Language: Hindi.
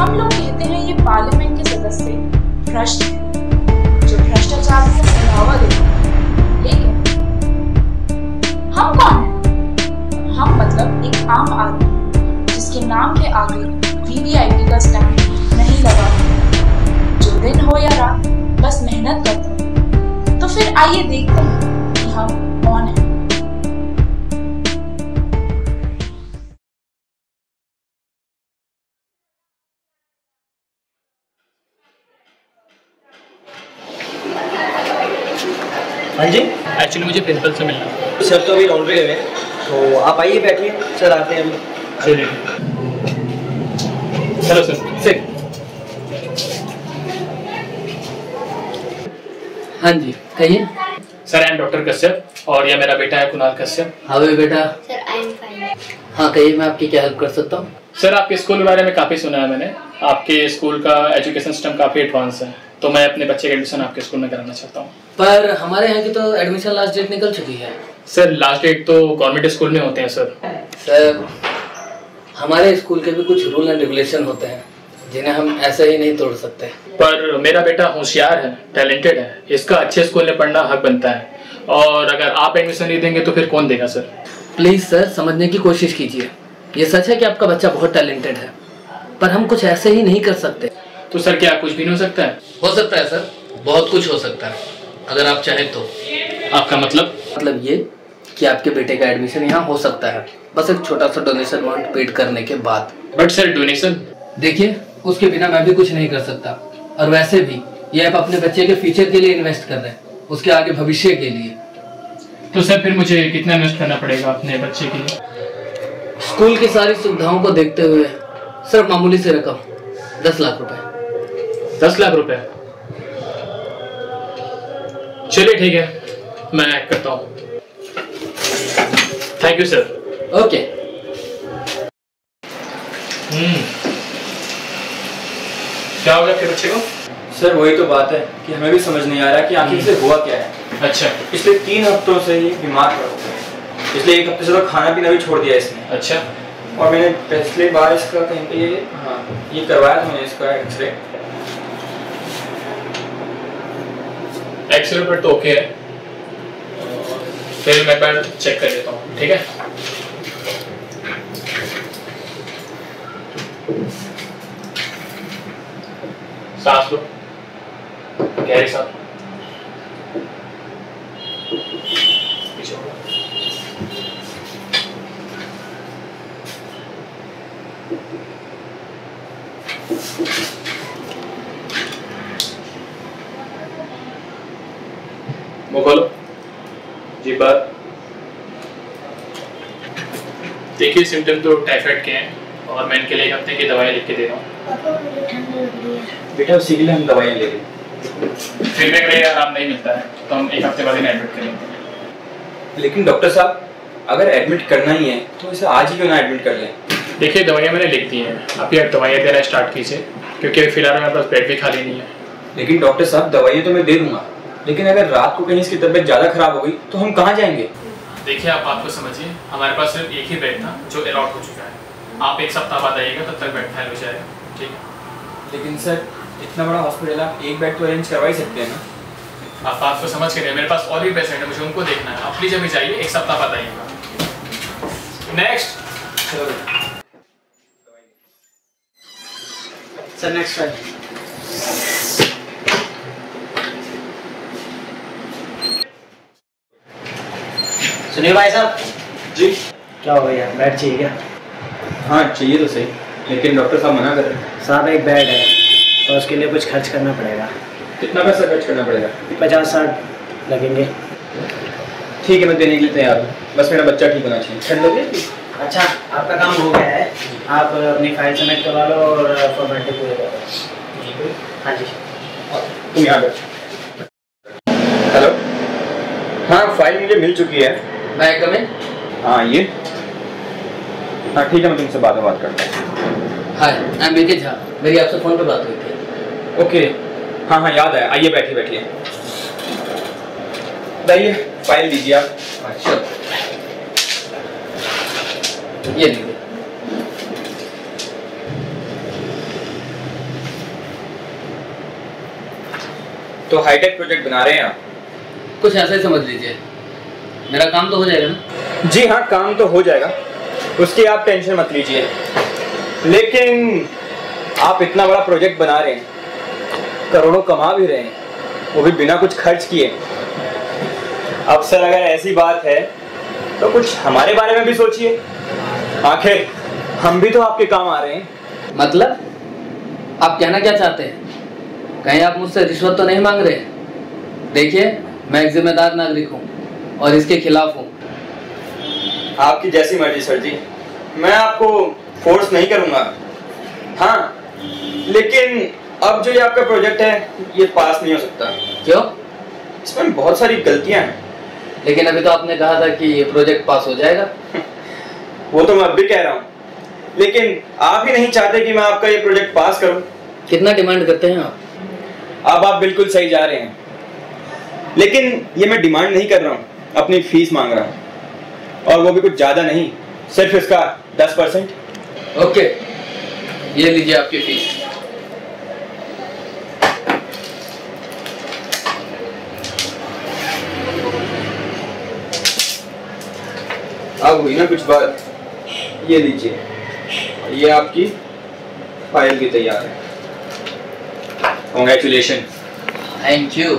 हम लोग कहते हैं ये पार्लियामेंट के सदस्य भ्रष्ट हैं, जो भ्रष्टाचार को बढ़ावा देते हैं। लेकिन हम कौन हैं? हम मतलब एक आम आदमी जिसके नाम के आगे वीवीआईपी का स्टैंप नहीं लगा, जो दिन हो या रात बस मेहनत करते हैं। तो फिर आइए देखते हैं कि हम कौन हैं। हाँ जी, एक्चुअली मुझे प्रिंसिपल से मिलना है। सर तो अभी राउंड पे गए हैं, तो आप आइए बैठिए, सर आते हैं अभी। चलिए। Hello sir. हाँ जी कहिए। Sir I am doctor Kashyap और यह मेरा बेटा है कुणाल कश्यप। हाँ भाई बेटा। Sir I am fine. हाँ कहिए, मैं आपकी क्या हेल्प कर सकता हूँ? सर आपके स्कूल के बारे में काफ़ी सुना है मैंने। आपके स्कूल का एजुकेशन सिस्टम काफ़ी एडवांस है, तो मैं अपने बच्चे का एडमिशन आपके स्कूल में कराना चाहता हूँ। पर हमारे यहाँ की तो एडमिशन लास्ट डेट निकल चुकी है। सर लास्ट डेट तो गवर्नमेंट स्कूल में होते हैं सर। सर हमारे स्कूल के भी कुछ रूल एंड रेगुलेशन होते हैं जिन्हें हम ऐसे ही नहीं तोड़ सकते। पर मेरा बेटा होशियार है, टैलेंटेड है, इसका अच्छे स्कूल में पढ़ना हक बनता है, और अगर आप एडमिशन नहीं देंगे तो फिर कौन देगा सर? प्लीज़ सर समझने की कोशिश कीजिए। ये सच है कि आपका बच्चा बहुत टैलेंटेड है, पर हम कुछ ऐसे ही नहीं कर सकते। तो सर क्या कुछ भी नहीं हो सकता है? हो सकता है सर, बहुत कुछ हो सकता है अगर आप चाहें तो। आपका मतलब ये कि आपके बेटे का एडमिशन यहाँ हो सकता है, बस एक छोटा सा डोनेशन अमाउंट पेड करने के बाद। But sir donation? देखिए उसके बिना मैं भी कुछ नहीं कर सकता, और वैसे भी ये आप अपने बच्चे के फ्यूचर के लिए इन्वेस्ट कर रहे हैं, उसके आगे भविष्य के लिए। तो सर फिर मुझे कितना इन्वेस्ट करना पड़ेगा अपने बच्चे के लिए? स्कूल की सारी सुविधाओं को देखते हुए सिर्फ मामूली से रकम 10 लाख रुपए। 10 लाख रुपए? चलिए ठीक है, मैं करता हूँ। Thank you sir. ओके। क्या हो गया आपके बच्चे को? सर वही तो बात है कि हमें भी समझ नहीं आ रहा कि आखिर से हुआ क्या है। अच्छा। पिछले 3 हफ्तों से ये बीमार पड़ा हुआ है। पिछले 1 हफ्ते से तो खाना पीना भी छोड़ दिया इसने। अच्छा। और मैंने पिछले बार इसका कहीं पे ये करवाया था मैंने इसका एक्सरे। एक्सरे पर तो ओके है, फिर मैं पर चेक कर लेता हूँ, ठीक है? सांस लो, गहरी सांस। पीछे मुड़ो। मुंह खोलो, जी बात। देखिए सिम्टम तो टाइफाइड के हैं, और मैं इनके लिए 1 हफ्ते की दवाई लिख के दे रहा हूँ। बेटा उसी के लिए हम दवाइयाँ ले रहे हैं। फिर भी अगर आराम नहीं मिलता है तो हम 1 हफ्ते बाद इन्हें एडमिट करेंगे। लेकिन डॉक्टर साहब अगर एडमिट करना ही है तो इसे आज ही क्यों ना एडमिट कर लें? देखिए दवाइयाँ मैंने लिख दी हैं, आप ये दवाइयाँ देना स्टार्ट कीजिए, क्योंकि फिलहाल मेरे पास बेड भी खाली नहीं है। लेकिन डॉक्टर साहब दवाइयाँ तो मैं दे दूंगा, लेकिन अगर रात को कहीं इसकी तबीयत ज़्यादा खराब हो गई तो हम कहाँ जाएंगे? देखिए आप बात को समझिए, हमारे पास सिर्फ एक ही बेड था जो अलॉट हो चुका है। आप 1 सप्ताह बाद आइएगा, तब तक बेड खाली हो जाएगा, ठीक है? लेकिन सर इतना बड़ा हॉस्पिटल आप एक बेड तो अरेंज करवा ही सकते हैं ना? आप बात को समझ के नहीं, मेरे पास और भी पेशेंट है, मुझे उनको देखना है। आप प्लीज अभी जाइए, 1 सप्ताह बाद आइएगा। नेक्स्ट। Sir next file. सुनिए भाई साहब। जी क्या हो गया, बेड चाहिए क्या? हाँ चाहिए तो सही, लेकिन डॉक्टर साहब मना कर रहे हैं। साहब एक बेड है तो उसके लिए कुछ खर्च करना पड़ेगा। कितना पैसा खर्च करना पड़ेगा? 50-60 लगेंगे। ठीक है मैं देने के लिए तैयार हूँ, बस मेरा बच्चा ठीक होना चाहिए। कर लोगे? अच्छा आपका काम हो गया है, आप अपनी फाइल सबमिट करवा लो और फॉर्मेलिटी पूरी कर लो। हाँ जी तुम यहाँ बैठ। हेलो, हाँ फाइल मुझे मिल चुकी है। मैं कम इन? हाँ ये, हाँ ठीक है मैं तुमसे बाद में बात करता हूँ। हाय आई एम बीके झा, मेरी आपसे फ़ोन पे बात हुई थी। ओके हाँ हाँ याद है, आइए बैठिए बैठिए। बताइए फाइल दीजिए आप। अच्छा ये लीजिए। तो हाईटेक प्रोजेक्ट बना रहे हैं आप? कुछ ऐसा ही समझ लीजिए, मेरा काम तो हो जाएगा ना? जी हाँ, काम तो हो जाएगा, उसकी आप टेंशन मत लीजिए। लेकिन आप इतना बड़ा प्रोजेक्ट बना रहे हैं, करोड़ों कमा भी रहे हैं, वो भी बिना कुछ खर्च किए। अब सर अगर ऐसी बात है तो कुछ हमारे बारे में भी सोचिए, आखिर हम भी तो आपके काम आ रहे हैं। मतलब आप कहना क्या चाहते हैं? कहीं आप मुझसे रिश्वत तो नहीं मांग रहे? देखिए, मैं एक जिम्मेदार नागरिक हूँ और इसके खिलाफ हूँ। आपकी जैसी मर्जी सर जी, मैं आपको फोर्स नहीं करूँगा। हाँ, लेकिन अब जो ये आपका प्रोजेक्ट है ये पास नहीं हो सकता। क्यों? इसमें बहुत सारी गलतियाँ हैं। लेकिन अभी तो आपने कहा था कि ये प्रोजेक्ट पास हो जाएगा। वो तो मैं अब भी कह रहा हूँ, लेकिन आप ही नहीं चाहते कि मैं आपका ये प्रोजेक्ट पास करूँ। कितना डिमांड करते हैं आप? अब आप बिल्कुल सही जा रहे हैं, लेकिन ये मैं डिमांड नहीं कर रहा हूँ, अपनी फीस मांग रहा हूँ, और वो भी कुछ ज़्यादा नहीं, सिर्फ इसका 10%। ओके, ये लीजिए आपकी फीस। अब हुई ना कुछ बात, ये लीजिए, ये आपकी फाइल भी तैयार है। कॉन्ग्रेचुलेशन। Thank you.